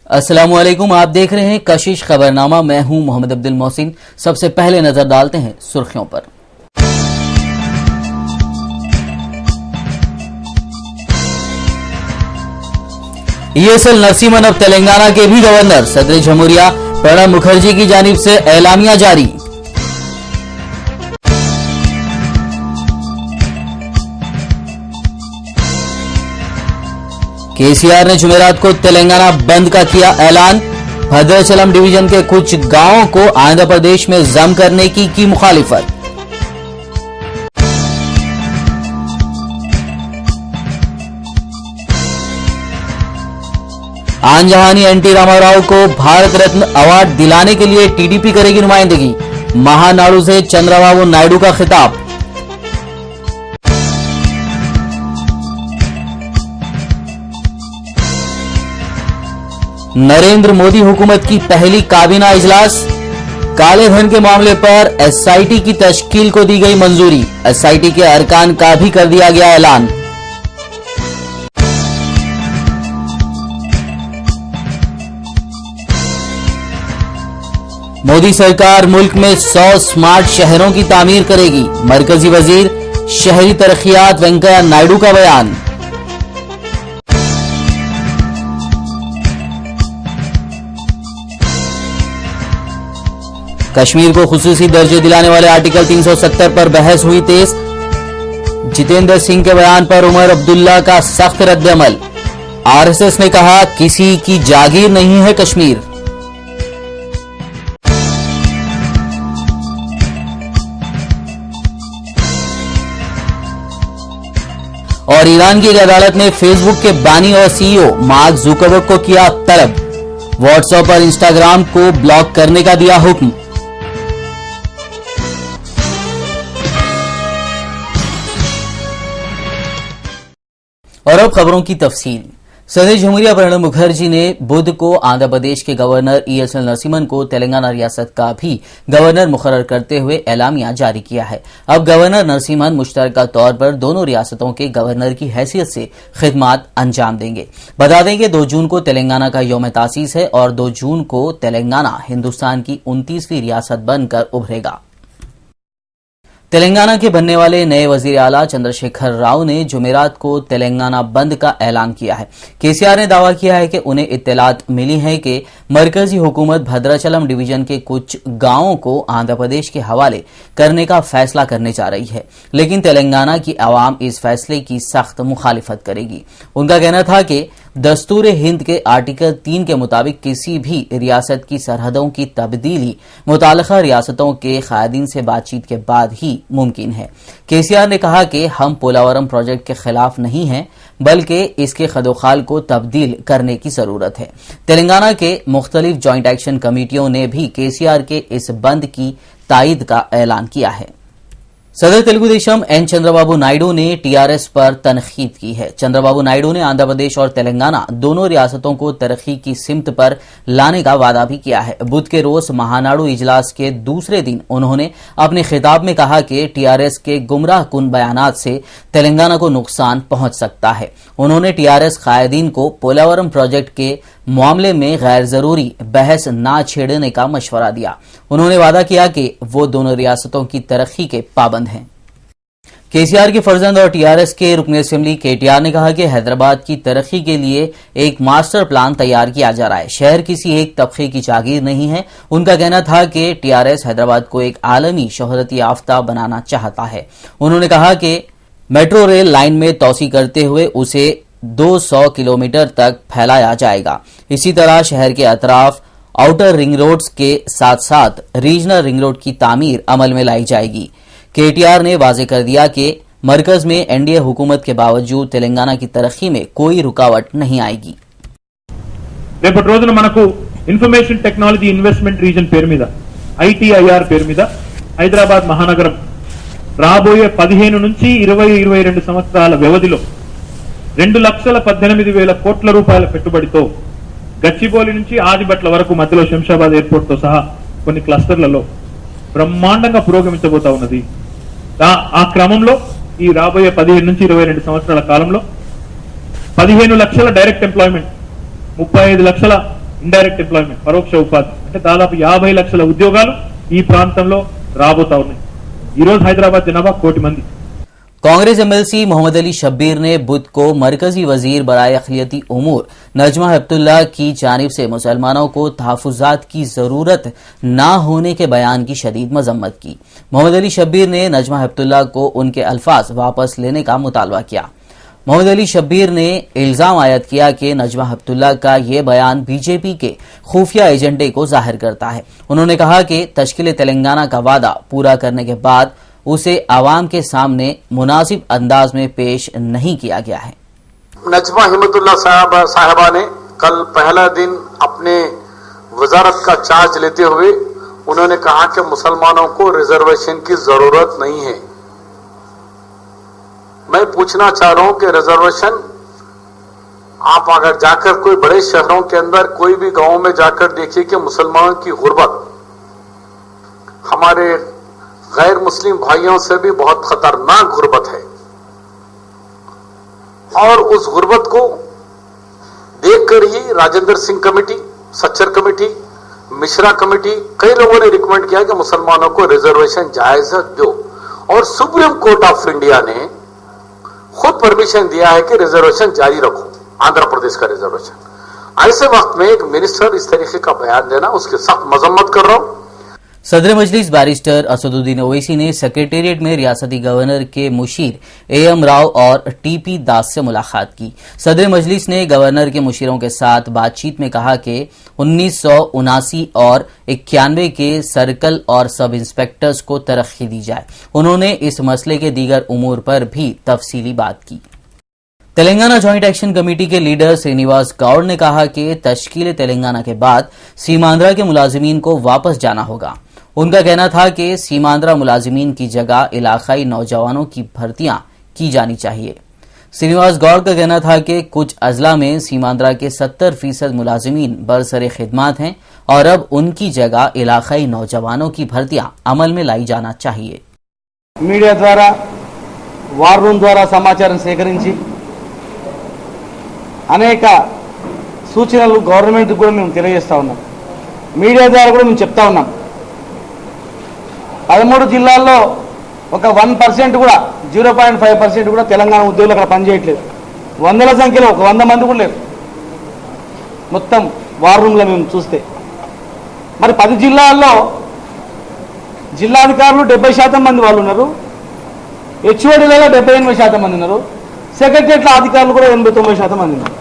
अस्सलामुअलैकुम, आप देख रहे हैं कशिश खबरनामा। मैं हूं मोहम्मद अब्दुल मोहसिन। सबसे पहले नजर डालते हैं सुर्खियों पर। ईएसएल नरसिम्हन अब तेलंगाना के भी गवर्नर। सदर जमहूरिया प्रणब मुखर्जी की जानिब से एलामिया जारी। केसीआर ने जुमेरात को तेलंगाना बंद का किया ऐलान। भद्राचलम डिवीजन के कुछ गांवों को आंध्र प्रदेश में जम करने की मुखालिफत। आनजहानी एनटी रामाराव को भारत रत्न अवार्ड दिलाने के लिए टीडीपी करेगी नुमाइंदगी। महानाडु से चंद्रबाबू नायडू का खिताब। नरेंद्र मोदी हुकूमत की पहली काबीना इजलास। काले धन के मामले पर एसआईटी की तश्कील को दी गई मंजूरी। एसआईटी के अरकान का भी कर दिया गया ऐलान। मोदी सरकार मुल्क में 100 स्मार्ट शहरों की तामीर करेगी। मरकजी वजीर शहरी तरक्कियात वेंकैया नायडू का बयान। कश्मीर को खुसूसी दर्जे दिलाने वाले आर्टिकल 370 पर बहस हुई तेज। जितेंद्र सिंह के बयान पर उमर अब्दुल्ला का सख्त रद्दअमल। आरएसएस ने कहा किसी की जागीर नहीं है कश्मीर। और ईरान की एक अदालत ने फेसबुक के बानी और सीईओ मार्क जुकरबर्ग को किया तलब। व्हाट्सएप और इंस्टाग्राम को ब्लॉक करने का दिया हुक्म। और अब खबरों की तफसील। सदर जमहूरिया प्रणब मुखर्जी ने बुध को आंध्र प्रदेश के गवर्नर ईएसएल नरसिम्हन को तेलंगाना रियासत का भी गवर्नर मुकर्रर करते हुए एलामिया जारी किया है। अब गवर्नर नरसिम्हन मुश्तरका तौर पर दोनों रियासतों के गवर्नर की हैसियत से खिदमात अंजाम देंगे। बता दें कि 2 जून को तेलंगाना का यौम तासीस है और 2 जून को तेलंगाना हिंदुस्तान की 29वीं रियासत बनकर उभरेगा। तेलंगाना के बनने वाले नए वजीर आला चंद्रशेखर राव ने जुमेरात को तेलंगाना बंद का ऐलान किया है। केसीआर ने दावा किया है कि उन्हें इत्तलात मिली है कि मरकजी हुकूमत भद्राचलम डिवीजन के कुछ गांवों को आंध्र प्रदेश के हवाले करने का फैसला करने जा रही है, लेकिन तेलंगाना की आवाम इस फैसले की सख्त मुखालिफत करेगी। उनका कहना था कि दस्तूर हिंद के आर्टिकल 3 के मुताबिक किसी भी रियासत की सरहदों की तब्दीली मुताल्लिका रियासतों के कायदीन से बातचीत के बाद ही मुमकिन है। केसीआर ने कहा कि हम पोलावरम प्रोजेक्ट के खिलाफ नहीं हैं, बल्कि इसके खदोखाल को तब्दील करने की जरूरत है। तेलंगाना के मुख्तलिफ जॉइंट एक्शन कमेटियों ने भी केसीआर के इस बंद की तायद का ऐलान किया है। सदर तेलुगु देशम एन चंद्रबाबू नायडू ने टीआरएस पर तनकीद की है। चंद्रबाबू नायडू ने आंध्र प्रदेश और तेलंगाना दोनों रियासतों को तरक्की की सिमत पर लाने का वादा भी किया है। बुध के रोज महानाडु इजलास के दूसरे दिन उन्होंने अपने खिताब में कहा कि टीआरएस के गुमराह कुन बयानात से तेलंगाना को नुकसान पहुंच सकता है। उन्होंने टीआरएस कायदीन को पोलावरम प्रोजेक्ट के मामले में गैर जरूरी बहस न छेड़ने का मशवरा दिया। उन्होंने वादा किया कि वो दोनों रियासतों की तरक्की के पाबंद हैं। केसीआर के फर्जंद और टीआरएस के रुकन असेंबली केटीआर ने कहा कि हैदराबाद की तरक्की के लिए एक मास्टर प्लान तैयार किया जा रहा है। शहर किसी एक तबके की जागीर नहीं है। उनका कहना था कि टीआरएस हैदराबाद को एक आलमी शोहरत याफ्ता बनाना चाहता है। उन्होंने कहा कि मेट्रो रेल लाइन में तोसी करते हुए उसे 200 किलोमीटर तक फैलाया जाएगा। इसी तरह शहर के अतराफ आउटर रिंग रोड्स के साथ साथ रीजनल रिंग रोड की तामीर अमल में लाई जाएगी। केटीआर ने वाजे कर दिया कि मरकज में एनडीए हुकूमत के बावजूद तेलंगाना की तरक्की में कोई रुकावट नहीं आएगी। రేపటి రోజున మనకు ఇన్ఫర్మేషన్ టెక్నాలజీ ఇన్వెస్ట్మెంట్ రీజన్ పేరు మీద ఐటీఐఆర్ పేరు మీద హైదరాబాద్ మహానగరం రాబోయే 15 నుంచి 22 సంవత్సరాల వ్యవధిలో 2,18,000 కోట్ల రూపాయల పెట్టుబడితో గచ్చిబౌలి నుంచి ఆదిబట్ల వరకు మధ్యలో శంషాబాద్ ఎయిర్పోర్ట్ తో సహా కొన్ని క్లస్టర్లలో బ్రహ్మాండంగా పురోగమించబోతా ఉన్నది। ఆ క్రమంలో ఈ రాబోయే 15 నుంచి 22 సంవత్సరాల కాలంలో 15 లక్షల డైరెక్ట్ ఎంప్లాయ్మెంట్, 35 లక్షల ఇండైరెక్ట్ ఎంప్లాయ్మెంట్ పరోక్ష ఉపాధి అంటే దాదాపు 50 లక్షల ఉద్యోగాలు ఈ ప్రాంతంలో రాబోతా ఉన్నాయి. ఈ రోజు హైదరాబాద్ జనాభా 1 కోటి మంది. कांग्रेस एमएलसी मोहम्मद अली शब्बीर ने बुध को मरकजी वजीर बराए अखिलियती उमूर नजमा हेपतुल्लाह की जानिब से मुसलमानों को तहफ़्फ़ुज़ात की जरूरत न होने के बयान की शदीद मजम्मत की। मोहम्मद अली शब्बीर ने नजमा हेपतुल्लाह को उनके अल्फाज वापस लेने का मुतालबा किया। मोहम्मद अली शब्बीर ने इल्जाम आयद किया कि नजमा हेपतुल्लाह का ये बयान बीजेपी के खुफिया एजेंडे को जाहिर करता है। उन्होंने कहा कि तश्कील तेलंगाना का वादा पूरा करने के बाद उसे आवाम के सामने मुनासिब अंदाज में पेश नहीं किया गया है। नजमा हिम्मतुल्लाह साहबा ने कल पहला दिन अपने वजारत का चार्ज लेते हुए उन्होंने कहा कि मुसलमानों को रिजर्वेशन की जरूरत नहीं है। मैं पूछना चाह रहा हूं कि रिजर्वेशन आप अगर जाकर कोई बड़े शहरों के अंदर कोई भी गांव में जाकर देखिए कि मुसलमानों की गुर्बत हमारे गैर मुस्लिम भाइयों से भी बहुत खतरनाक गुर्बत है और उस गुर्बत को देखकर ही Rajendra Singh committee, Sachar committee, Mishra committee कई लोगों ने रिकमेंड किया कि मुसलमानों को रिजर्वेशन जायज दो और सुप्रीम कोर्ट ऑफ इंडिया ने खुद परमिशन दिया है कि रिजर्वेशन जारी रखो, आंध्र प्रदेश का रिजर्वेशन। ऐसे वक्त में एक मिनिस्टर इस तरीके का बयान देना उसकी सख्त मजम्मत कर रहा हूं। सदर मजलिस बैरिस्टर असदुद्दीन ओवैसी ने सेक्रेटेरिएट में रियासती गवर्नर के मुशीर एएम राव और टीपी दास से मुलाकात की। सदर मजलिस ने गवर्नर के मुशीरों के साथ बातचीत में कहा कि 1979 और 91 के सर्कल और सब इंस्पेक्टर्स को तरक्की दी जाए। उन्होंने इस मसले के दीगर उमूर पर भी तफसीली बात की। तेलंगाना जॉइंट एक्शन कमेटी के लीडर श्रीनिवास गौड़ ने कहा कि तश्कील तेलंगाना के बाद सीमांध्रा के मुलाजिमीन को वापस जाना होगा। उनका कहना था कि सीमांध्रा मुलाजिमीन की जगह इलाकाई नौजवानों की भर्तियां की जानी चाहिए। श्रीनिवास गौड़ का कहना था कि कुछ अजला में सीमांध्रा के 70% मुलाजिमीन बरसरे खिदमात हैं और अब उनकी जगह इलाकाई नौजवानों की भर्तियां अमल में लाई जाना चाहिए। मीडिया द्वारा वार रूम द्वारा समाचाరం సేకరించి అనేక సూచనలు గవర్నమెంట్ కూడా మేము తెలియజేస్తా ఉన్నాం। మీడియా ద్వారా కూడా మేము చెప్తా ఉన్నాం 13 జిల్లాల్లో ఒక 1% కూడా 0.5% కూడా తెలంగాణ ఉద్యోగులు అక్కడ పనిచేయట్లేదు। వందల సంఖ్యలో ఒక 100 మంది కూడా లేరు మొత్తం వార్ రూమ్లో మేము చూస్తే। మరి 10 జిల్లాల్లో జిల్లాధికారులు 70% మంది వాళ్ళు ఉన్నారు, హెచ్ఓడీలలో 78% మంది ఉన్నారు, సెక్రటరియట్ల అధికారులు కూడా 89% మంది ఉన్నారు।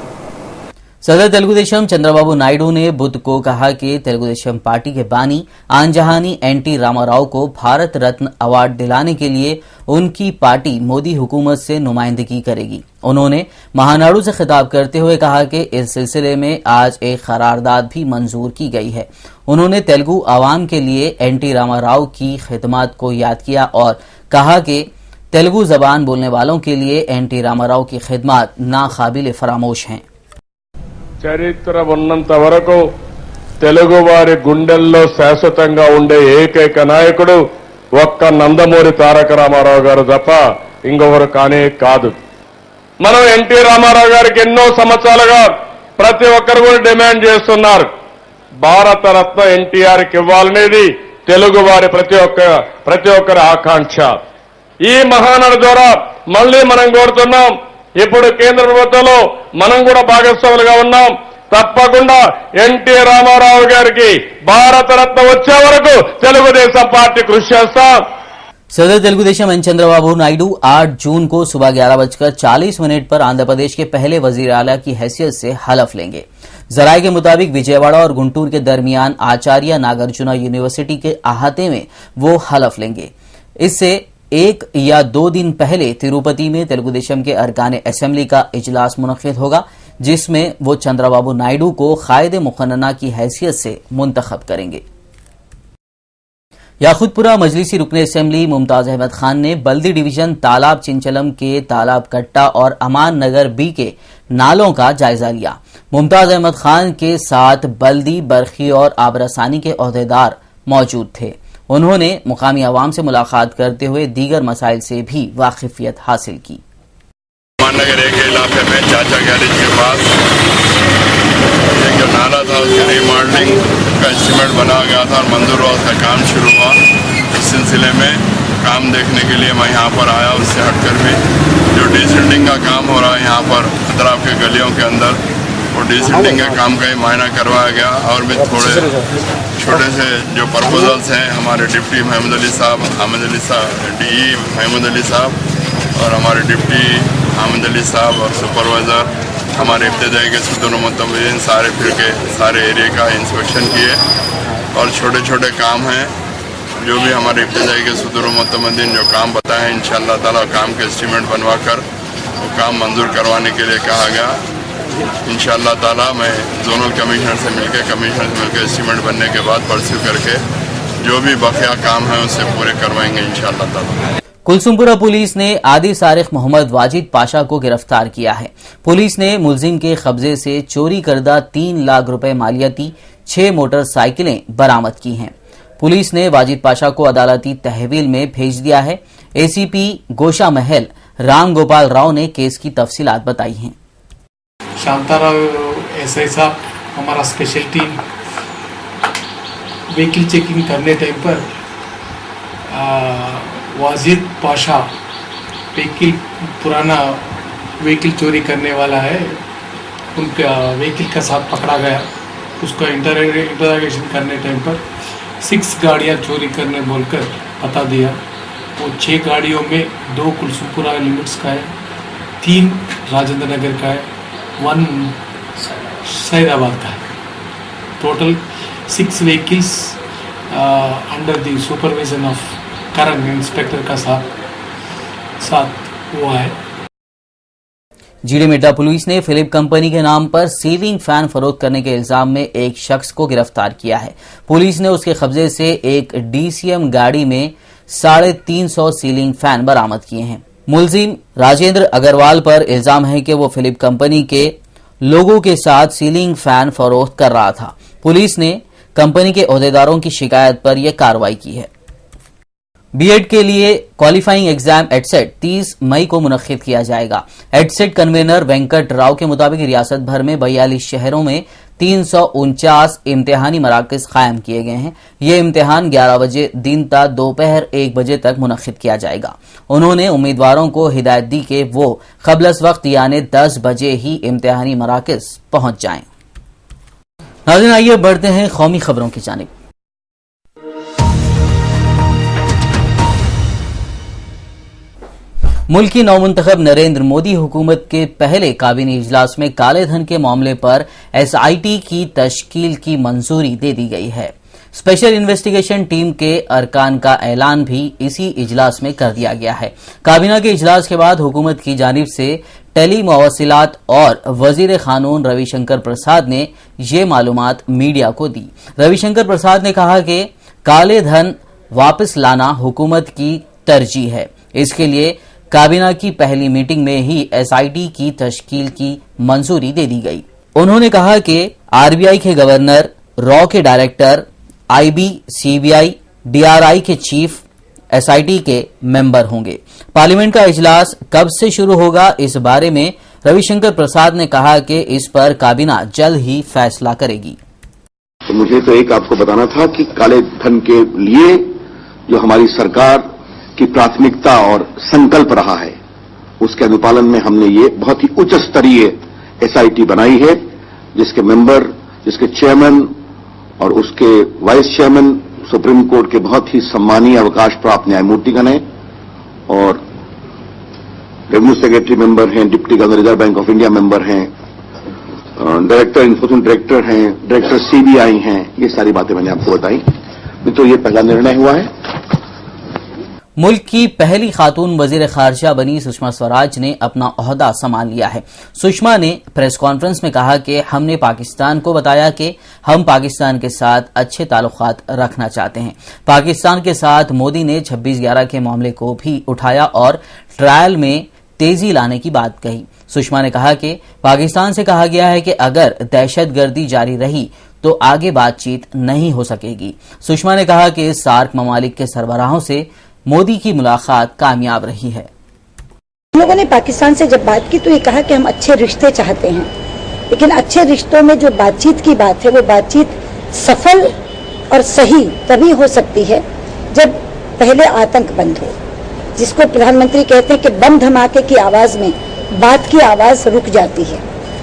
सदर तेलुगुदेशम चंद्रबाबू नायडू ने बुध को कहा कि तेलुगुदेशम पार्टी के बानी आंजहानी एनटी रामाराव को भारत रत्न अवार्ड दिलाने के लिए उनकी पार्टी मोदी हुकूमत से नुमाइंदगी करेगी। उन्होंने महानाडू से खिताब करते हुए कहा कि इस सिलसिले में आज एक करारदाद भी मंजूर की गई है। उन्होंने तेलुगु आवाम के लिए एनटी रामाराव की खिदमत को याद किया और कहा कि तेलुगु जबान बोलने वालों के लिए एनटी रामाराव की खिदमत नाकाबिल फरामोश हैं। చరిత్ర ఉన్నంత వరకు తెలుగు వారి గుండెల్లో శాశ్వతంగా ఉండే ఏకైక నాయకుడు ఒక్క నందమూరి తారక రామారావు గారు తప్ప ఇంకొకరు కానే కాదు। మనం ఎన్టీ రామారావు గారికి ఎన్నో సంవత్సరాలుగా ప్రతి ఒక్కరు కూడా డిమాండ్ చేస్తున్నారు, భారత రత్న ఎన్టీఆర్కి ఇవ్వాలనేది తెలుగు వారి ప్రతి ఒక్కరి ఆకాంక్ష। ఈ మహానాడు ద్వారా మళ్లీ మనం కోరుతున్నాం, ఇప్పుడు కేంద్ర ప్రభుత్వంలో మనం కూడా భాగస్వాములుగా ఉన్నాం, తప్పకుండా ఎన్టీ రామారావు గారికి భారత రత్న వచ్చే వరకు తెలుగుదేశం పార్టీ కృషి చేస్తాం। सदर तेलुगुदेशम एन चंद्रबाबू नायडू 8 जून को सुबह 11:40 पर आंध्र प्रदेश के पहले वजीर आला की हैसियत से हलफ लेंगे। जराये के मुताबिक विजयवाड़ा और गुंटूर के दरमियान आचार्य नागार्जुना यूनिवर्सिटी के अहाते में वो हलफ लेंगे। इससे 1 या 2 दिन पहले तिरुपति में तेलुगुदेशम के अरकान असेंबली का इजलास मुनक्किद होगा, जिसमें वो चंद्रबाबू नायडू को कायद मुखन्ना की हैसियत से मुंतखब करेंगे। याकुतपुरा मजलिसी रुकने असेंबली मुमताज अहमद खान ने बल्दी डिवीजन तालाब चिंचलम के तालाब कट्टा और अमान नगर बी के नालों का जायजा लिया। मुमताज अहमद खान के साथ बल्दी, बरखी और आबरसानी के ओहदेदार मौजूद थे। उन्होंने मुकामी आवाम से मुलाकात करते हुए दीगर मसाइल से भी वाकिफियत हासिल की। नगर एक इलाके में चाचा गैरेज के पास एक जो नाला था उसकी रीमॉडलिंग का एस्टीमेट बना गया था और मंजूर हुआ, उसका काम शुरू हुआ। इस सिलसिले में काम देखने के लिए मैं यहाँ पर आया। उससे हटकर भी जो डिसिल्टिंग का काम हो रहा है यहाँ पर अतराफ के गलियों के अंदर, वो डिसिल्टिंग के काम का ही मायना करवाया गया। और भी थोड़े छोटे से जो प्रपोजल्स हैं हमारे डिप्टी महमूद अली साहब DE महमूद अली साहब और हमारे डिप्टी हामिद अली साहब और सुपरवाइज़र हमारे इब्तदाई के सदर मुतमरीन सारे फिर के सारे एरिया का इंस्पेक्शन किए। और छोटे छोटे काम हैं जो भी हमारे इब्तदाई के सदर मुतमरीन जो काम बताएं, इंशाअल्लाह ताला काम के एस्टीमेट बनवा कर वो काम मंजूर करवाने के लिए कहा गया। इंशाअल्लाह ताला मैं जोनल कमिश्नर से मिलकर एस्टीमेट बनने के बाद परस्यू करके जो भी बकिया काम है उससे पूरे करवाएंगे इंशाअल्लाह ताला। कुलसुमपुरा पुलिस ने आदि सारिक मोहम्मद वाजिद पाशा को गिरफ्तार किया है। पुलिस ने मुलजिम के कब्जे से चोरी करदा 3 लाख रुपए मालियाती 6 मोटरसाइकिलें बरामद की हैं। पुलिस ने वाजिद पाशा को अदालती तहवील में भेज दिया है। ACP गोशा महल राम गोपाल राव ने केस की तफसीलात बताई हैं। शांताराव SI साहब हमारा स्पेशल टीम व्हीकल चेकिंग करने टाइम पर वाजिद पाशा पुराना व्हीकल चोरी करने वाला है, उनका व्हीकल का साथ पकड़ा गया। उसका इंटरोगेशन करने टाइम पर 6 गाड़ियाँ चोरी करने बोलकर बता दिया। वो 6 गाड़ियों में 2 कुलसुमपुरा लिमिट्स का है, 3 राजेंद्र नगर का है, 1 सैदाबाद का है। Total 6 vehicles under the supervision of current inspector का साथ हुआ है। जीडी मेटा पुलिस ने फिलिप कंपनी के नाम पर सीलिंग फैन फरोख्त करने के इल्जाम में एक शख्स को गिरफ्तार किया है। पुलिस ने उसके कब्जे से एक DCM गाड़ी में 350 सीलिंग फैन बरामद किए हैं। मुलजिम राजेंद्र अग्रवाल पर इल्जाम है कि वो फिलिप कंपनी के लोगों के साथ सीलिंग फैन फरोख्त कर रहा था। पुलिस ने कंपनी के ओहदेदारों की शिकायत पर यह कार्रवाई की है। बीएड के लिए क्वालिफाइंग एग्जाम एडसेट 30 मई को मुनक्किद किया जाएगा। एडसेट कन्वेनर वेंकट राव के मुताबिक रियासत भर में 42 शहरों में 349 इम्तिहानी मराकज कायम किए गए हैं। ये इम्तिहान 11 बजे दिन ता दोपहर 1 बजे तक मुनक्किद किया जाएगा। उन्होंने उम्मीदवारों को हिदायत दी कि वो क़ब्ल वक्त यानी 10 बजे ही इम्तिहानी मराकज पहुंच जाएं। नाज़रीन, आइए बढ़ते हैं कौमी खबरों की जानिब। मुल्क की नौमुंतखब नरेंद्र मोदी हुकूमत के पहले काबीना इजलास में काले धन के मामले पर SIT की तश्कील की मंजूरी दे दी गई है। स्पेशल इन्वेस्टिगेशन टीम के अरकान का ऐलान भी इसी इजलास में कर दिया गया है। काबीना के इजलास के बाद हुकूमत की जानिब से टेली मवासिलात और वजीर कानून रविशंकर प्रसाद ने ये मालूमात मीडिया को दी। रविशंकर प्रसाद ने कहा कि काले धन वापस लाना हुकूमत की तरजीह है। इसके लिए काबीना की पहली मीटिंग में ही SIT की तश्कील की मंजूरी दे दी गई। उन्होंने कहा कि RBI के गवर्नर, रॉ के डायरेक्टर, IB, CBI, DRI के चीफ SIT के मेंबर होंगे। पार्लियामेंट का इजलास कब से शुरू होगा, इस बारे में रविशंकर प्रसाद ने कहा कि इस पर काबीना जल्द ही फैसला करेगी। तो मुझे तो एक आपको बताना था कि काले धन के लिए जो हमारी सरकार की प्राथमिकता और संकल्प रहा है, उसके अनुपालन में हमने ये बहुत ही उच्च स्तरीय SIT बनाई है, जिसके मेंबर, जिसके चेयरमैन और उसके वाइस चेयरमैन सुप्रीम कोर्ट के बहुत ही सम्मानीय अवकाश प्राप्त न्यायमूर्तिगण हैं और रेवेन्यू सेक्रेटरी मेंबर हैं, deputy governor reserve bank of India member हैं, डायरेक्टर इन्फोर्समेंट डायरेक्टर हैं, डायरेक्टर CBI हैं। ये सारी बातें मैंने आपको बताई। तो ये पहला निर्णय हुआ है। मुल्क की पहली खातून वजीर खारजा बनी सुषमा स्वराज ने अपना ओहदा संभाल लिया है। सुषमा ने प्रेस कॉन्फ्रेंस में कहा कि हमने पाकिस्तान को बताया कि हम पाकिस्तान के साथ अच्छे ताल्लुकात रखना चाहते हैं। पाकिस्तान के साथ मोदी ने 26/11 के मामले को भी उठाया और ट्रायल में तेजी लाने की बात कही। सुषमा ने कहा कि पाकिस्तान से कहा गया है कि अगर दहशतगर्दी जारी रही तो आगे बातचीत नहीं हो सकेगी। सुषमा ने कहा कि सार्क ममालिक के सरबराहों से मोदी की मुलाकात कामयाब रही है। हम लोगों ने पाकिस्तान से जब बात की तो ये कहा कि हम अच्छे रिश्ते चाहते हैं लेकिन अच्छे रिश्तों में जो बातचीत की बात है वो बातचीत सफल और सही तभी हो सकती है जब पहले आतंक बंद हो, जिसको प्रधानमंत्री कहते हैं कि बम धमाके की आवाज में बात की आवाज रुक जाती है,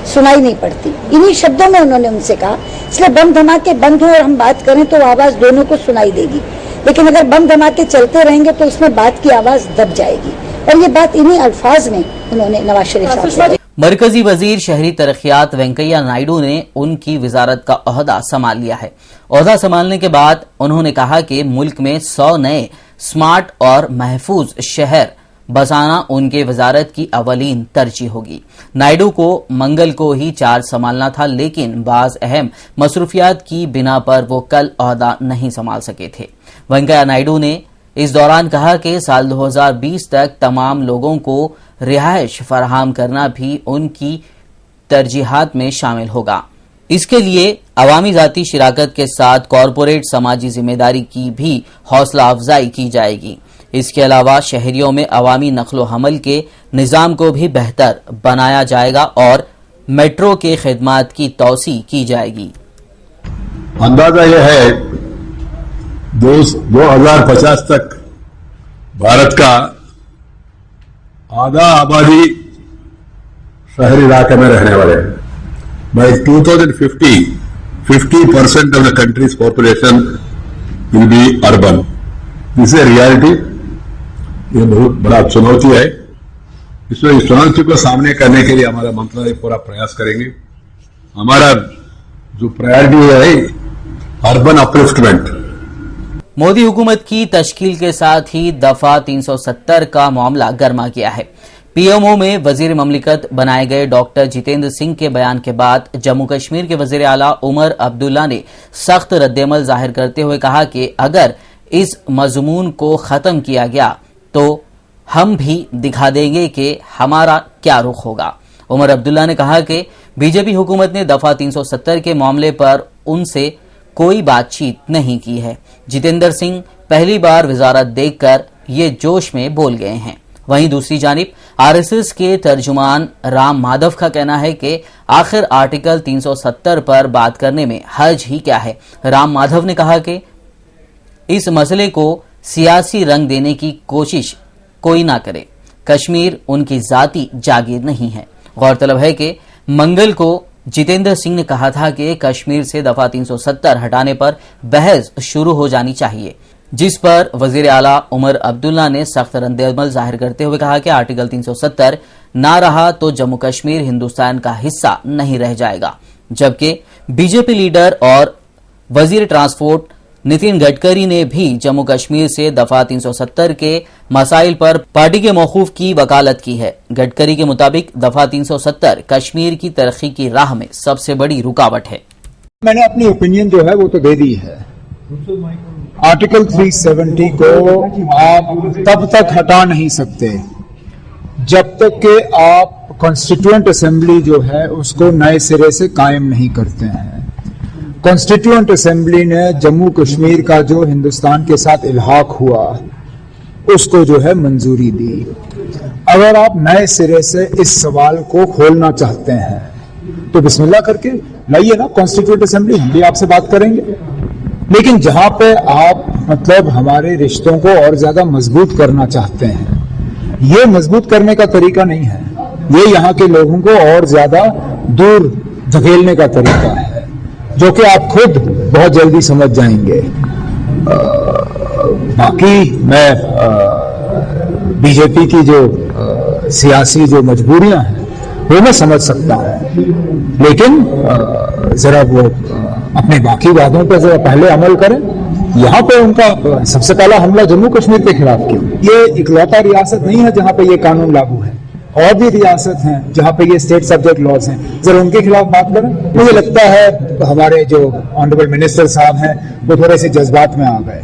सुनाई नहीं पड़ती। इन्हीं शब्दों में उन्होंने उनसे कहा, इसलिए बम धमाके बंद हो और हम बात करें तो आवाज दोनों को सुनाई देगी, लेकिन अगर बम धमाके चलते रहेंगे तो उसमें बात की आवाज दब जाएगी। और ये बात इन्हीं अल्फाज में उन्होंने नवाज शरीफ साहब से। मरकजी वजीर शहरी तरक्यात वेंकैया नायडू ने उनकी वजारत का ओहदा संभाल लिया है। ओहदा संभालने के बाद उन्होंने कहा कि मुल्क में 100 नए स्मार्ट और महफूज शहर बसाना उनके वजारत की अवलीन तरजीह होगी। नायडू को मंगल को ही चार्ज संभालना था, लेकिन बाज अहम मसरूफियात की बिना पर वो कल ओहदा नहीं संभाल सके थे। वेंकैया नायडू ने इस दौरान कहा कि साल 2020 तक तमाम लोगों को रिहाइश फराहम करना भी उनकी तरजीहात में शामिल होगा। इसके लिए अवामी जाती शिराकत के साथ कॉरपोरेट समाजी जिम्मेदारी की भी हौसला अफजाई की जाएगी। इसके अलावा शहरियों में अवामी नक्लो हमल के निज़ाम को भी बेहतर बनाया जाएगा और मेट्रो के खिदमात की तौसी की जाएगी। अंदाजा यह है 2050 तक भारत का आधा आबादी शहरी इलाके में रहने वाले हैं। By 2050, 50% of the country's population will be urban. This is a reality. ये बहुत बड़ा चुनौती है। इसमें इस चुनौती को सामने करने के लिए हमारा मंत्रालय पूरा प्रयास करेंगे। हमारा जो प्रायोरिटी है अर्बन अपलिफ्टमेंट। मोदी हुकूमत की तश्कील के साथ ही दफा 370 का मामला गर्मा गया है। पीएमओ में वजीर ममलिकत बनाए गए डॉक्टर जितेंद्र सिंह के बयान के बाद जम्मू कश्मीर के वजीर आला उमर अब्दुल्ला ने सख्त रद्देमल जाहिर करते हुए कहा कि अगर इस मजमून को खत्म किया गया तो हम भी दिखा देंगे कि हमारा क्या रुख होगा। उमर अब्दुल्ला ने कहा कि बीजेपी हुकूमत ने दफा 370 के मामले पर उनसे कोई बातचीत नहीं की है। जितेंद्र सिंह पहली बार वजारत देखकर ये जोश में बोल गए हैं। वहीं दूसरी जानिब आरएसएस के तर्जुमान राम माधव का कहना है कि आखिर आर्टिकल 370 पर बात करने में हर्ज ही क्या है। राम माधव ने कहा कि इस मसले को सियासी रंग देने की कोशिश कोई ना करे। कश्मीर उनकी जाती जागीर नहीं है। गौरतलब है कि मंगल को जितेंद्र सिंह ने कहा था कि कश्मीर से दफा 370 हटाने पर बहस शुरू हो जानी चाहिए, जिस पर वजीर आला उमर अब्दुल्ला ने सख्त रद्देअमल जाहिर करते हुए कहा कि आर्टिकल 370 ना रहा तो जम्मू कश्मीर हिंदुस्तान का हिस्सा नहीं रह जाएगा। जबकि बीजेपी लीडर और वजीर ट्रांसपोर्ट नितिन गडकरी ने भी जम्मू कश्मीर से दफा 370 के मसाइल पर पार्टी के मौकूफ की वकालत की है। गडकरी के मुताबिक दफा 370 कश्मीर की तरक्की की राह में सबसे बड़ी रुकावट है। मैंने अपनी ओपिनियन जो है वो तो दे दी है। आर्टिकल 370 को आप तब तक हटा नहीं सकते जब तक कि आप कॉन्स्टिट्यूएंट असेंबली जो है उसको नए सिरे से कायम नहीं करते हैं। कॉन्स्टिट्यूएंट असेंबली ने जम्मू कश्मीर का जो हिंदुस्तान के साथ इल्हाक हुआ उसको जो है मंजूरी दी। अगर आप नए सिरे से इस सवाल को खोलना चाहते हैं तो बिस्मिल्लाह करके लाइए ना कॉन्स्टिट्यूएंट असेंबली, हम भी आपसे बात करेंगे। लेकिन जहां पे आप मतलब हमारे रिश्तों को और ज्यादा मजबूत करना चाहते हैं, ये मजबूत करने का तरीका नहीं है, ये यहाँ के लोगों को और ज्यादा दूर धकेलने का तरीका है, जो कि आप खुद बहुत जल्दी समझ जाएंगे। बाकी मैं बीजेपी की जो सियासी जो मजबूरियां हैं वो मैं समझ सकता हूं, लेकिन जरा वो अपने बाकी वादों पर जरा पहले अमल करें। यहाँ पे उनका सबसे पहला हमला जम्मू कश्मीर के खिलाफ किया। ये इकलौता रियासत नहीं है जहाँ पे ये कानून लागू है, और भी रियासत हैं जहाँ पे ये स्टेट सब्जेक्ट लॉज हैं, जरा उनके खिलाफ बात करें। मुझे लगता है हमारे जो ऑनरेबल मिनिस्टर साहब हैं वो थोड़े से जज्बात में आ गए।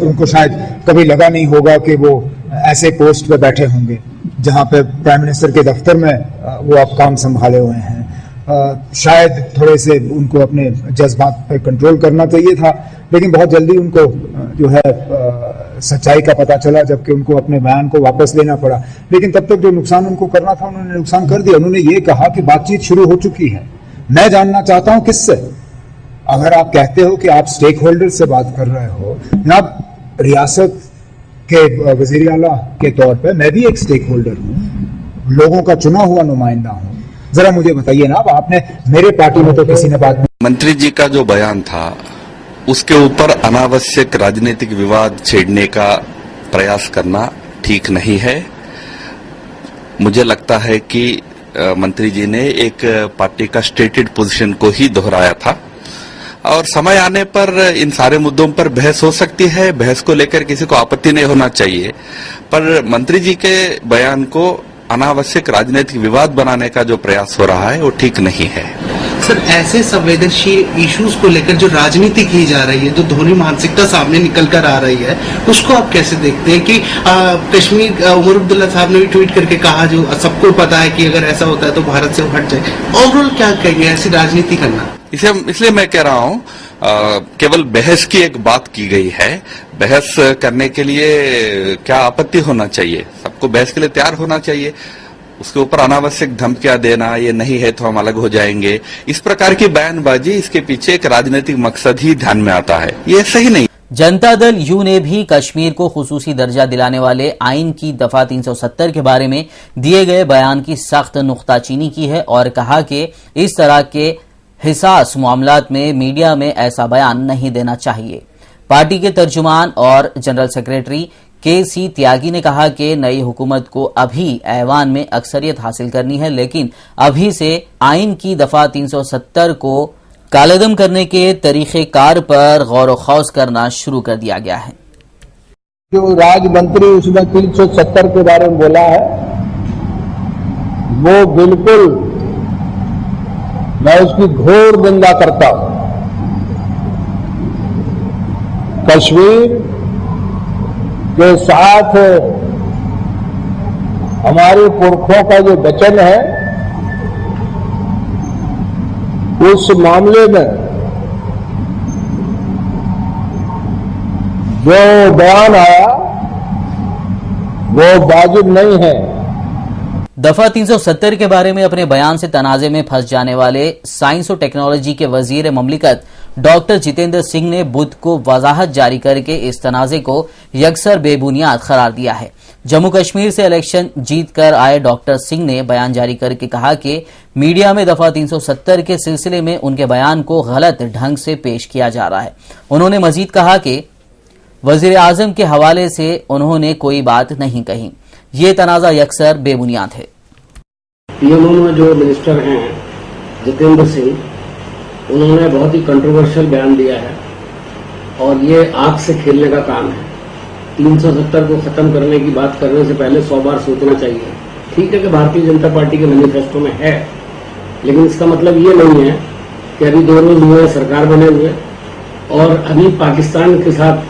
उनको शायद कभी लगा नहीं होगा कि वो ऐसे पोस्ट पे बैठे होंगे जहाँ पे प्राइम मिनिस्टर के दफ्तर में वो अब काम संभाले हुए हैं। शायद थोड़े से उनको अपने जज्बात पे कंट्रोल करना चाहिए था, लेकिन बहुत जल्दी उनको जो है सच्चाई का पता चला, जबकि उनको अपने बयान को वापस लेना पड़ा। लेकिन तब तक जो नुकसान उनको करना था उन्होंने नुकसान कर दिया। उन्होंने ये कहा कि बातचीत शुरू हो चुकी है। मैं जानना चाहता हूं किससे? अगर आप कहते हो कि आप स्टेक होल्डर से बात कर रहे हो, जनाब रियासत के वजीर आला के तौर पे मैं भी एक स्टेक होल्डर हूं, लोगों का चुना हुआ नुमाइंदा हूं। जरा मुझे बताइए ना, आपने मेरे पार्टी में तो किसी ने बात नहीं। मंत्री जी का जो बयान था उसके ऊपर अनावश्यक राजनीतिक विवाद छेड़ने का प्रयास करना ठीक नहीं है। मुझे लगता है कि मंत्री जी ने एक पार्टी का स्टेटेड पोजीशन को ही दोहराया था और समय आने पर इन सारे मुद्दों पर बहस हो सकती है। बहस को लेकर किसी को आपत्ति नहीं होना चाहिए, पर मंत्री जी के बयान को अनावश्यक राजनीतिक विवाद बनाने का जो प्रयास हो रहा है वो ठीक नहीं है। सर, ऐसे संवेदनशील इश्यूज को लेकर जो राजनीति की जा रही है, जो दोहरी मानसिकता सामने निकल कर आ रही है, उसको आप कैसे देखते हैं कि कश्मीर उमर अब्दुल्ला साहब ने भी ट्वीट करके कहा, जो सबको पता है कि अगर ऐसा होता है तो भारत से हट जाए। ओवरऑल क्या कहेंगे ऐसी राजनीति करना? इसलिए मैं कह रहा हूं केवल बहस की एक बात की गई है। बहस करने के लिए क्या आपत्ति होना चाहिए? सबको बहस के लिए तैयार होना चाहिए। उसके ऊपर अनावश्यक धमकियां देना, ये नहीं है तो हम अलग हो जाएंगे, इस प्रकार की बयानबाजी, इसके पीछे एक राजनीतिक मकसद ही ध्यान में आता है। ये सही नहीं। जनता दल यू ने भी कश्मीर को खुसूसी दर्जा दिलाने वाले आइन की दफा 370 के बारे में दिए गए बयान की सख्त नुक्ताचीनी की है और कहा कि इस तरह के हिसास मामलात में मीडिया में ऐसा बयान नहीं देना चाहिए। पार्टी के तर्जुमान और जनरल सेक्रेटरी के.सी. त्यागी ने कहा कि नई हुकूमत को अभी ऐवान में अक्सरियत हासिल करनी है, लेकिन अभी से आइन की दफा 370 को कालेदम करने के तरीक़ेकार पर गौर व खौज करना शुरू कर दिया गया है। जो राज मंत्री उसने 370 के बारे में बोला है, वो बिल्कुल मैं उसकी घोर निंदा करता हूं। कश्मीर के साथ हमारे पुरखों का जो वचन है, उस मामले में जो बयान आया वो वाजिब नहीं है। दफा 370 के बारे में अपने बयान से तनाजे में फंस जाने वाले साइंस और टेक्नोलॉजी के वजीर ममलिकत डॉक्टर जितेंद्र सिंह ने बुध को वजाहत जारी करके इस तनाजे को यकसर बेबुनियाद करार दिया है। जम्मू कश्मीर से इलेक्शन जीत कर आए डॉक्टर सिंह ने बयान जारी करके कहा कि मीडिया में दफा 370 के सिलसिले में उनके बयान को गलत ढंग से पेश किया जा रहा है। उन्होंने मजीद कहा कि वजीर आजम के हवाले से उन्होंने कोई बात नहीं कही। ये तनाजा यकसर बेबुनियाद है। पीएमओ में जो मिनिस्टर हैं जितेंद्र सिंह, उन्होंने बहुत ही कंट्रोवर्शियल बयान दिया है और ये आग से खेलने का काम है। 370 को खत्म करने की बात करने से पहले 100 बार सोचना चाहिए। ठीक है कि भारतीय जनता पार्टी के मैनिफेस्टो में है, लेकिन इसका मतलब ये नहीं है कि अभी 2 रोज हुए सरकार बने हुए और अभी पाकिस्तान के साथ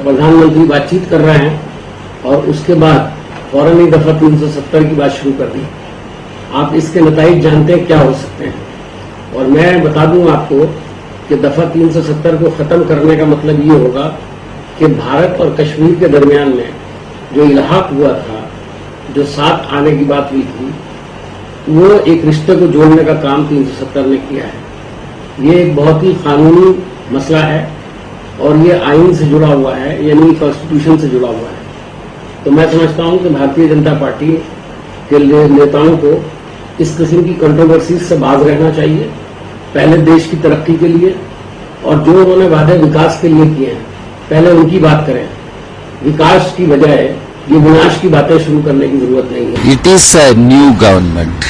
प्रधानमंत्री बातचीत कर रहे हैं और उसके बाद फौरन ही दफा 370 की बात शुरू कर दी। आप इसके नतीजे जानते हैं क्या हो सकते हैं। और मैं बता दूं आपको कि दफा 370 को खत्म करने का मतलब ये होगा कि भारत और कश्मीर के दरमियान में जो इल्हाक हुआ था, जो साथ आने की बात हुई थी, वो एक रिश्ते को जोड़ने का काम 370 ने किया है। ये एक बहुत ही कानूनी मसला है और ये आइन से जुड़ा हुआ है, यानी कॉन्स्टिट्यूशन से जुड़ा हुआ है। तो मैं समझता हूं कि भारतीय जनता पार्टी के नेताओं को इस किस्म की कंट्रोवर्सी से बाज रहना चाहिए, पहले देश की तरक्की के लिए, और जो उन्होंने वादे विकास के लिए किए हैं पहले उनकी बात करें। विकास की बजाय ये विनाश की बातें शुरू करने की जरूरत नहीं है। It is a new government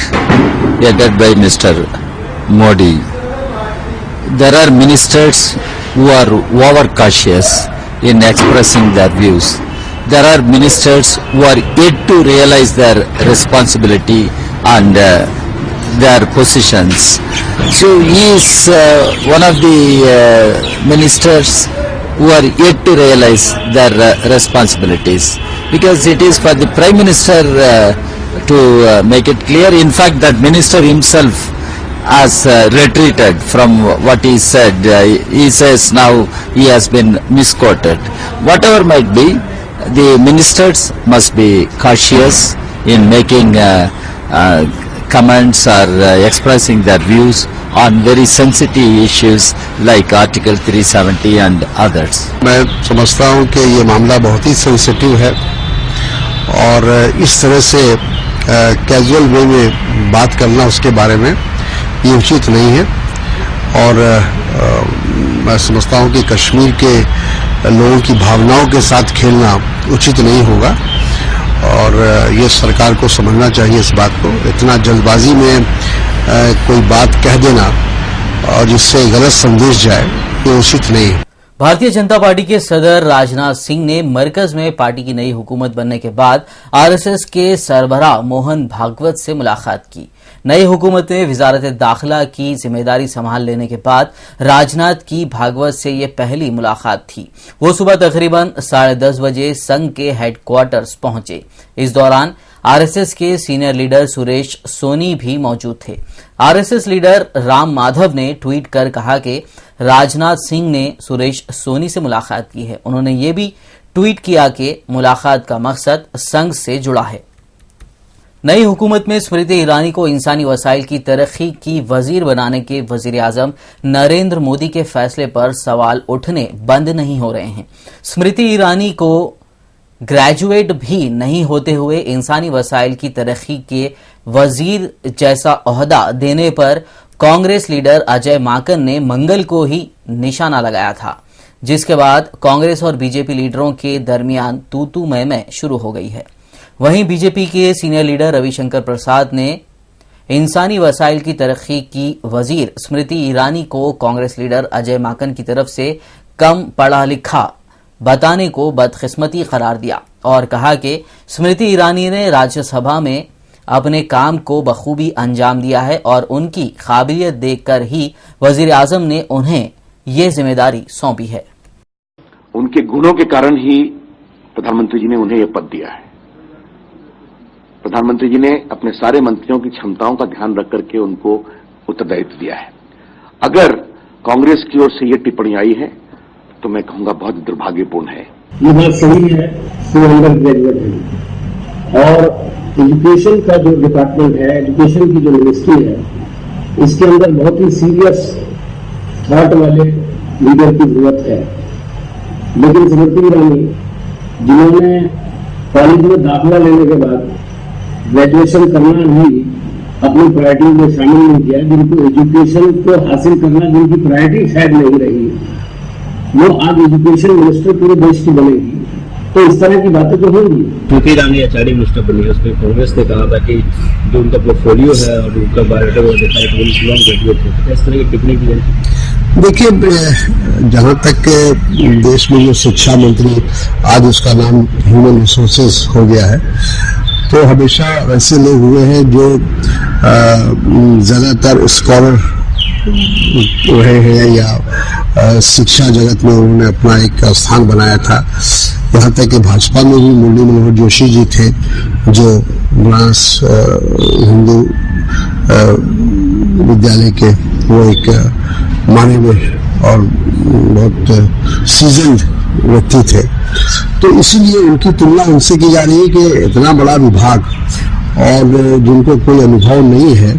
headed by Mr. Modi. There are ministers who are overcautious in expressing their views. There are ministers who are yet to realize their responsibility and their positions. So he is one of the ministers who are yet to realize their responsibilities, because it is for the Prime Minister to make it clear. In fact, that minister himself has retreated from what he said. He says now he has been misquoted. Whatever might be, the ministers must be cautious in making comments or expressing their views on very sensitive issues like Article 370 and others. मैं समझता हूं कि ये मामला बहुत ही sensitive है और इस तरह से कैजुअल वे में बात करना उसके बारे में ये उचित नहीं है और मैं समझता हूं कि कश्मीर के लोगों की भावनाओं के साथ खेलना उचित नहीं होगा और ये सरकार को समझना चाहिए इस बात को। इतना जल्दबाजी में कोई बात कह देना और जिससे गलत संदेश जाए ये उचित नहीं है। भारतीय जनता पार्टी के सदर राजनाथ सिंह ने मरकज में पार्टी की नई हुकूमत बनने के बाद आरएसएस के सरबराह मोहन भागवत से मुलाकात की। नई हुकूमत में वजारत दाखिला की जिम्मेदारी संभाल लेने के बाद राजनाथ की भागवत से ये पहली मुलाकात थी। वो सुबह तकरीबन 10:30 बजे संघ के हेडक्वार्टर्स पहुंचे। इस दौरान आरएसएस के सीनियर लीडर सुरेश सोनी भी मौजूद थे। आरएसएस लीडर राम माधव ने ट्वीट कर कहा कि राजनाथ सिंह ने सुरेश सोनी से मुलाकात की है। उन्होंने ये भी ट्वीट किया कि मुलाकात का मकसद संघ से जुड़ा है। नई हुकूमत में स्मृति ईरानी को इंसानी वसाइल की तरक्की की वजीर बनाने के वजीर आजम नरेंद्र मोदी के फैसले पर सवाल उठने बंद नहीं हो रहे हैं। स्मृति ईरानी को ग्रेजुएट भी नहीं होते हुए इंसानी वसाइल की तरक्की के वजीर जैसा ओहदा देने पर कांग्रेस लीडर अजय माकन ने मंगल को ही निशाना लगाया था, जिसके बाद कांग्रेस और बीजेपी लीडरों के दरमियान तू मैं शुरू हो गई है। वहीं बीजेपी के सीनियर लीडर रविशंकर प्रसाद ने इंसानी वसाइल की तरक्की की वजीर स्मृति ईरानी को कांग्रेस लीडर अजय माकन की तरफ से कम पढ़ा लिखा बताने को बदकिस्मती करार दिया और कहा कि स्मृति ईरानी ने राज्यसभा में अपने काम को बखूबी अंजाम दिया है और उनकी काबिलियत देखकर ही वजीर आजम ने उन्हें ये जिम्मेदारी सौंपी है। उनके गुणों के कारण ही प्रधानमंत्री जी ने उन्हें यह पद दिया है। प्रधानमंत्री जी ने अपने सारे मंत्रियों की क्षमताओं का ध्यान रख करके उनको उत्तरदायित्व दिया है। अगर कांग्रेस की ओर से यह टिप्पणी आई है तो मैं कहूंगा बहुत दुर्भाग्यपूर्ण है। ये बात सही है, वो अंडर ग्रेजुएट है और एजुकेशन का जो डिपार्टमेंट है, एजुकेशन की जो मिनिस्ट्री है, इसके अंदर बहुत ही सीरियस थॉट वाले लीडर की जरूरत है। लेकिन स्मृति ईरानी जिन्होंने कॉलेज में दाखिला लेने के बाद ग्रेजुएशन करना भी अपनी प्रायोरिटी में शामिल नहीं किया, जिनको एजुकेशन को हासिल करना जिनकी प्रायोरिटी शायद नहीं रही, वो आज एजुकेशन मिनिस्टर पूरे देश की बनेगी। तो इस तरह की बातें तो होंगी। स्मृति ईरानी एचआरडी मिनिस्टर बनी, उसमें कांग्रेस ने कहा था कि जो उनका पोर्टफोलियो है और उनका बायोडाटा देखा है तो वो नॉन ग्रेजुएट है। इस तरह की टिप्पणी की जाए। देखिए, जहां तक देश में जो शिक्षा मंत्री आज उसका नाम ह्यूमन रिसोर्सेज हो गया है, तो हमेशा वैसे लोग हुए हैं जो ज्यादातर स्कॉलर रहे हैं या शिक्षा जगत में उन्होंने अपना एक स्थान बनाया था। यहाँ तक कि भाजपा में भी मुरली मनोहर जोशी जी थे जो बनारस हिंदू विद्यालय के वो एक माने हुए और बहुत सीजन्ड व्यक्ति थे। तो इसीलिए उनकी तुलना उनसे की जा रही है कि इतना बड़ा विभाग और जिनको कोई अनुभव नहीं है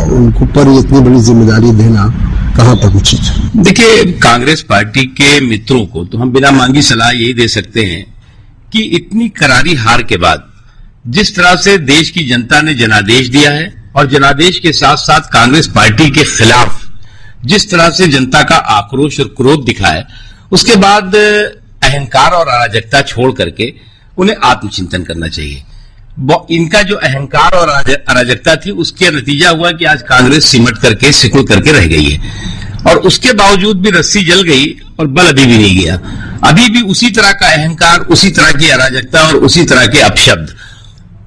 उनको पर इतनी बड़ी जिम्मेदारी देना कहां तक उचित है। देखिए, कांग्रेस पार्टी के मित्रों को तो हम बिना मांगी सलाह यही दे सकते हैं कि इतनी करारी हार के बाद जिस तरह से देश की जनता ने जनादेश दिया है और जनादेश के साथ साथ कांग्रेस पार्टी के खिलाफ जिस तरह से जनता का आक्रोश और क्रोध दिखा है, उसके बाद अहंकार और अराजकता छोड़ करके उन्हें आत्मचिंतन करना चाहिए। इनका जो अहंकार और अराजकता थी उसके नतीजा हुआ कि आज कांग्रेस सिमट करके सिकुड़ करके रह गई है और उसके बावजूद भी रस्सी जल गई और बल अभी भी नहीं गया। अभी भी उसी तरह का अहंकार, उसी तरह की अराजकता और उसी तरह के अपशब्द।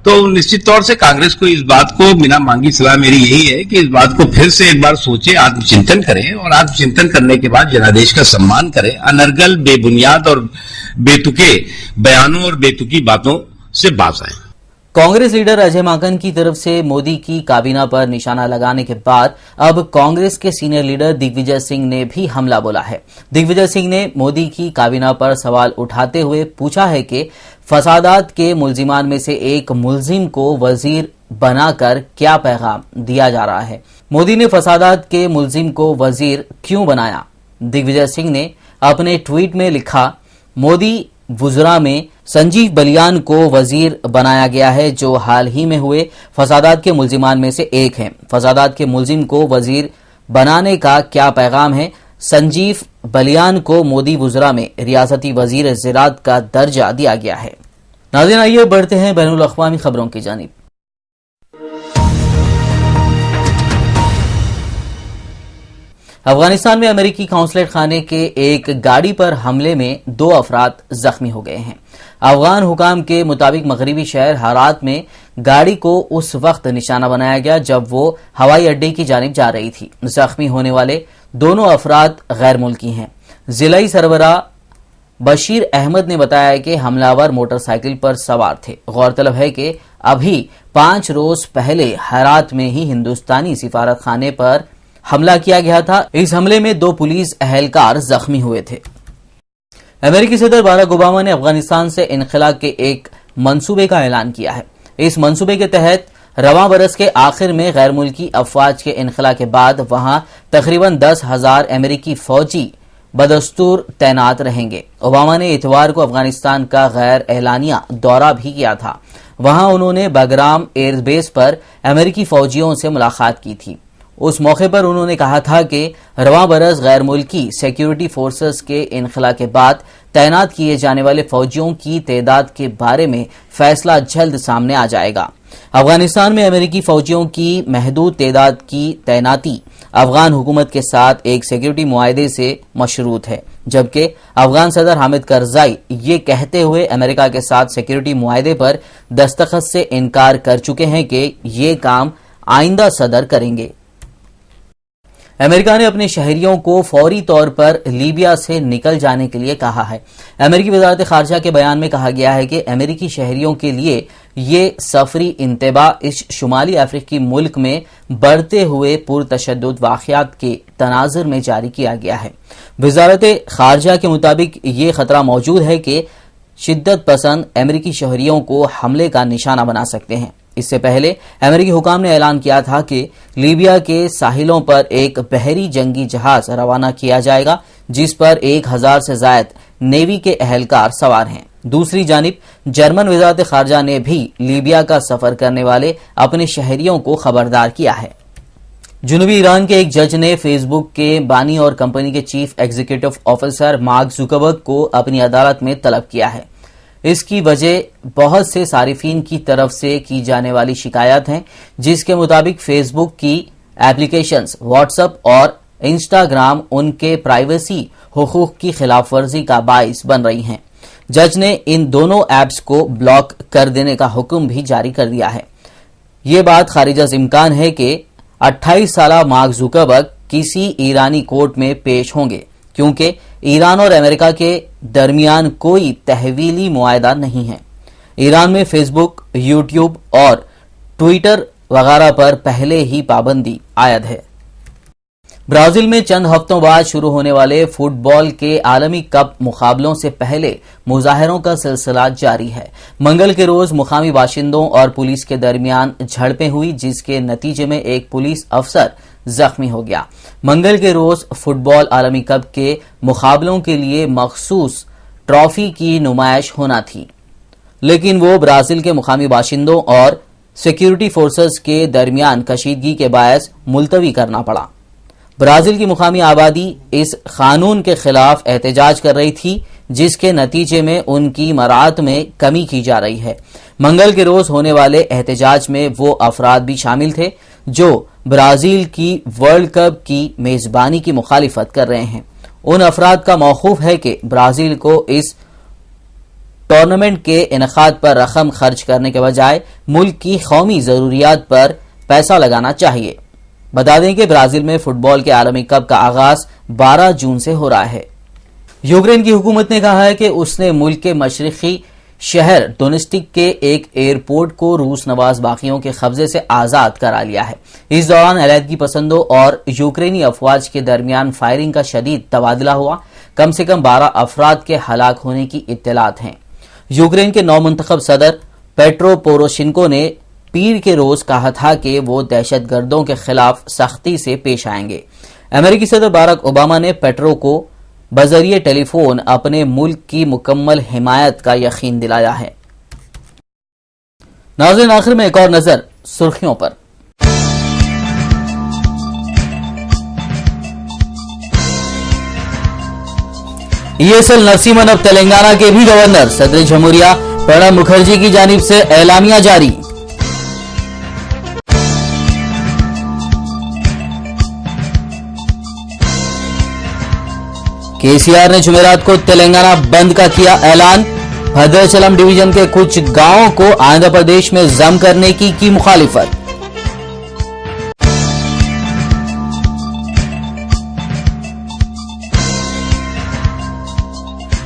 तो निश्चित तौर से कांग्रेस को इस बात को बिना मांगी सलाह मेरी यही है कि इस बात को फिर से एक बार सोचे, आत्मचिंतन करें और आत्मचिंतन करने के बाद जनादेश का सम्मान करें। अनर्गल, बेबुनियाद और बेतुके बयानों और बेतुकी बातों से बाज आए। कांग्रेस लीडर अजय माकन की तरफ से मोदी की काबीना पर निशाना लगाने के बाद अब कांग्रेस के सीनियर लीडर दिग्विजय सिंह ने भी हमला बोला है। दिग्विजय सिंह ने मोदी की काबीना पर सवाल उठाते हुए पूछा है कि फसादात के मुल्जिमान में से एक मुल्जिम को वजीर बनाकर क्या पैगाम दिया जा रहा है। मोदी ने फसादात के मुल्जिम को वजीर क्यों बनाया। दिग्विजय सिंह ने अपने ट्वीट में लिखा, मोदी वुज़रा में संजीव बलियान को वजीर बनाया गया है, जो हाल ही में हुए फसादात के मुल्जिमान में से एक हैं। फसादात के मुल्जिम को वजीर बनाने का क्या पैगाम है। संजीव बलियान को मोदी वुज़रा में रियासती वजीर ज़राअत का दर्जा दिया गया है। नाज़रीन, आइए बढ़ते हैं बैनुल अक़वामी खबरों की जानिब। अफगानिस्तान में अमेरिकी काउंसलेट खाने के एक गाड़ी पर हमले में 2 अफराद जख्मी हो गए हैं। अफगान हुकाम के मुताबिक मगरिबी शहर हरात में गाड़ी को उस वक्त निशाना बनाया गया जब वो हवाई अड्डे की जानिब जा रही थी। जख्मी होने वाले दोनों अफराद गैर मुल्की हैं। जिलाई सरबराह बशीर अहमद ने बताया कि हमलावर मोटरसाइकिल पर सवार थे। गौरतलब है कि अभी 5 रोज पहले हरात में ही हिंदुस्तानी सिफारत खाने पर हमला किया गया था। इस हमले में 2 पुलिस एहलकार जख्मी हुए थे। अमेरिकी सदर बाराक ओबामा ने अफगानिस्तान से इनखला के एक मंसूबे का ऐलान किया है। इस मंसूबे के तहत रवां बरस के आखिर में गैर मुल्की अफवाज के इनखला के बाद वहां तकरीबन 10,000 अमेरिकी फौजी बदस्तूर तैनात रहेंगे। ओबामा ने इतवार को अफगानिस्तान का गैर एलानिया दौरा भी किया था। वहां उन्होंने बगराम एयरबेस पर अमेरिकी फौजियों से मुलाकात की थी। उस मौके पर उन्होंने कहा था कि रवां बरस गैर मुल्की सिक्योरिटी फोर्सेस के इनखला के बाद तैनात किए जाने वाले फौजियों की तादाद के बारे में फैसला जल्द सामने आ जाएगा। अफगानिस्तान में अमेरिकी फौजियों की महदूद तादाद की तैनाती अफगान हुकूमत के साथ एक सिक्योरिटी मुआहदे से मशरूत है, जबकि अफगान सदर हामिद करजाई ये कहते हुए अमेरिका के साथ सिक्योरिटी मुआहदे पर दस्तखत से इनकार कर चुके हैं कि ये काम आइंदा सदर करेंगे। अमेरिका ने अपने शहरियों को फौरी तौर पर लीबिया से निकल जाने के लिए कहा है। अमेरिकी वजारत खारजा के बयान में कहा गया है कि अमेरिकी शहरियों के लिए ये सफरी इंतबाह इस शुमाली अफ्रीकी मुल्क में बढ़ते हुए पुरतशद्दुद वाक़यात के तनाजुर में जारी किया गया है। वजारत खारजा के मुताबिक ये खतरा मौजूद है कि शिद्दत पसंद अमेरिकी शहरियों को हमले का निशाना बना सकते हैं। इससे पहले अमेरिकी हुकाम ने ऐलान किया था कि लीबिया के साहिलों पर एक बहरी जंगी जहाज रवाना किया जाएगा, जिस पर 1000 से ज्यादा नेवी के एहलकार सवार हैं। दूसरी जानिब जर्मन वजारत खारजा ने भी लीबिया का सफर करने वाले अपने शहरियों को खबरदार किया है। जुनूबी ईरान के एक जज ने फेसबुक के बानी और कंपनी के chief executive officer mark Zuckerberg को अपनी अदालत में तलब किया है। इसकी वजह बहुत से सारिफीन की तरफ से की जाने वाली शिकायत है, जिसके मुताबिक फेसबुक की एप्लीकेशंस, व्हाट्सएप और इंस्टाग्राम उनके प्राइवेसी हुकूक की खिलाफ वर्जी का बाइस बन रही हैं। जज ने इन दोनों ऐप्स को ब्लॉक कर देने का हुक्म भी जारी कर दिया है। ये बात खारिज इम्कान है कि 28 साला मार्क जुकरबर्ग किसी ईरानी कोर्ट में पेश होंगे, क्योंकि ईरान और अमेरिका के दरमियान कोई तहवीली मुआहदा नहीं है। ईरान में फेसबुक, यूट्यूब और ट्विटर वगैरह पर पहले ही पाबंदी आयद है। ब्राजील में चंद हफ्तों बाद शुरू होने वाले फुटबॉल के आलमी कप मुकाबलों से पहले मुजाहरों का सिलसिला जारी है। मंगल के रोज मुकामी बाशिंदों और पुलिस के दरमियान झड़पें हुई, जिसके नतीजे में एक पुलिस अफसर जख्मी हो गया। मंगल के रोज फुटबॉल आलमी कप के मुकाबलों के लिए मखसूस ट्रॉफी की नुमाइश होना थी, लेकिन वो ब्राजील के मुकामी बाशिंदों और सिक्योरिटी फोर्सेस के दरमियान कशीदगी के बायस मुलतवी करना पड़ा। ब्राजील की मुकामी आबादी इस कानून के खिलाफ एहतजाज कर रही थी, जिसके नतीजे में उनकी मराहत में कमी की जा रही है। मंगल के रोज होने वाले एहतजाज में वो अफराद भी शामिल थे जो ब्राजील की वर्ल्ड कप की मेजबानी की मुखालिफत कर रहे हैं। उन अफराद का मौकूफ है कि ब्राजील को इस टूर्नामेंट के इनेकाद पर रकम खर्च करने के बजाय मुल्क की कौमी जरूरियात पर पैसा लगाना चाहिए। बता दें कि ब्राजील में फुटबॉल के आलमी कप का आगाज 12 जून से हो रहा है। यूक्रेन की हुकूमत ने कहा है कि उसने मुल्क के मशरिकी शहर डोनेस्टिक के एक एयरपोर्ट को रूस नवाज बागियों के कब्जे से आजाद करा लिया है। इस दौरान अलैदगी पसंदों और यूक्रेनी अफवाज के दरमियान फायरिंग का शदीद तबादला हुआ। कम से कम 12 अफराद के हलाक होने की इत्तलात हैं। यूक्रेन के नौमुंतखब सदर पेट्रो पोरोशिन्को ने पीर के रोज कहा था कि वो दहशतगर्दों के खिलाफ सख्ती से पेश आएंगे। अमेरिकी सदर बाराक ओबामा ने पेट्रो को बजरिए टेलीफोन अपने मुल्क की मुकम्मल हिमायत का यकीन दिलाया है। नाज़रीन, आखिर में एक और नजर सुर्खियों पर। ESL नसीमन अब तेलंगाना के भी गवर्नर। सदर जमहूरिया प्रणब मुखर्जी की जानिब से एलामिया जारी। केसीआर ने जुमेरात को तेलंगाना बंद का किया ऐलान। भद्राचलम डिवीजन के कुछ गांवों को आंध्र प्रदेश में जम करने की मुखालिफत।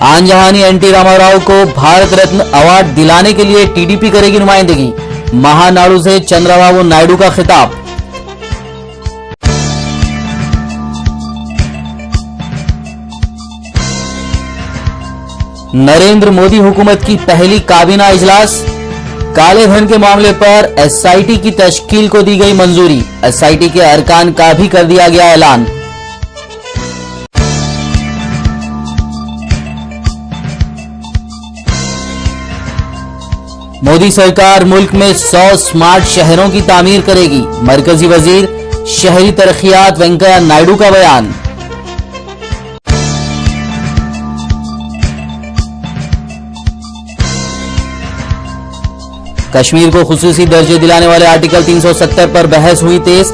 आन जहानी एनटी रामाराव को भारत रत्न अवार्ड दिलाने के लिए टीडीपी करेगी नुमाइंदगी। महानाडु से चंद्रबाबू नायडू का खिताब। नरेंद्र मोदी हुकूमत की पहली काबीना इजलास। काले धन के मामले पर एसआईटी की तश्कील को दी गई मंजूरी। एसआईटी के अरकान का भी कर दिया गया ऐलान। मोदी सरकार मुल्क में 100 स्मार्ट शहरों की तामीर करेगी। मरकजी वजीर शहरी तरक्कियात वेंकैया नायडू का बयान। कश्मीर को खुसूसी दर्जे दिलाने वाले आर्टिकल 370 पर बहस हुई तेज।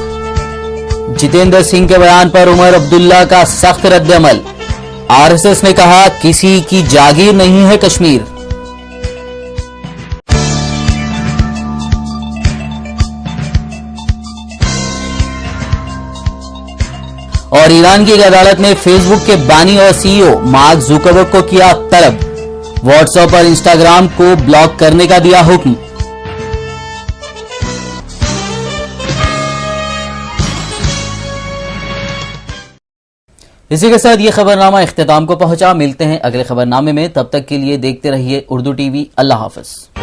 जितेंद्र सिंह के बयान पर उमर अब्दुल्ला का सख्त रद्द-ए-अमल। आरएसएस ने कहा किसी की जागीर नहीं है कश्मीर। और ईरान की एक अदालत ने फेसबुक के बानी और सीईओ मार्क जुकरबर्ग को किया तलब। व्हाट्सएप और इंस्टाग्राम को ब्लॉक करने का दिया हुक्म। इसी के साथ ये खबरनामा इख्तिताम को पहुंचा। मिलते हैं अगले खबरनामे में, तब तक के लिए देखते रहिए उर्दू टीवी। अल्लाह हाफिज।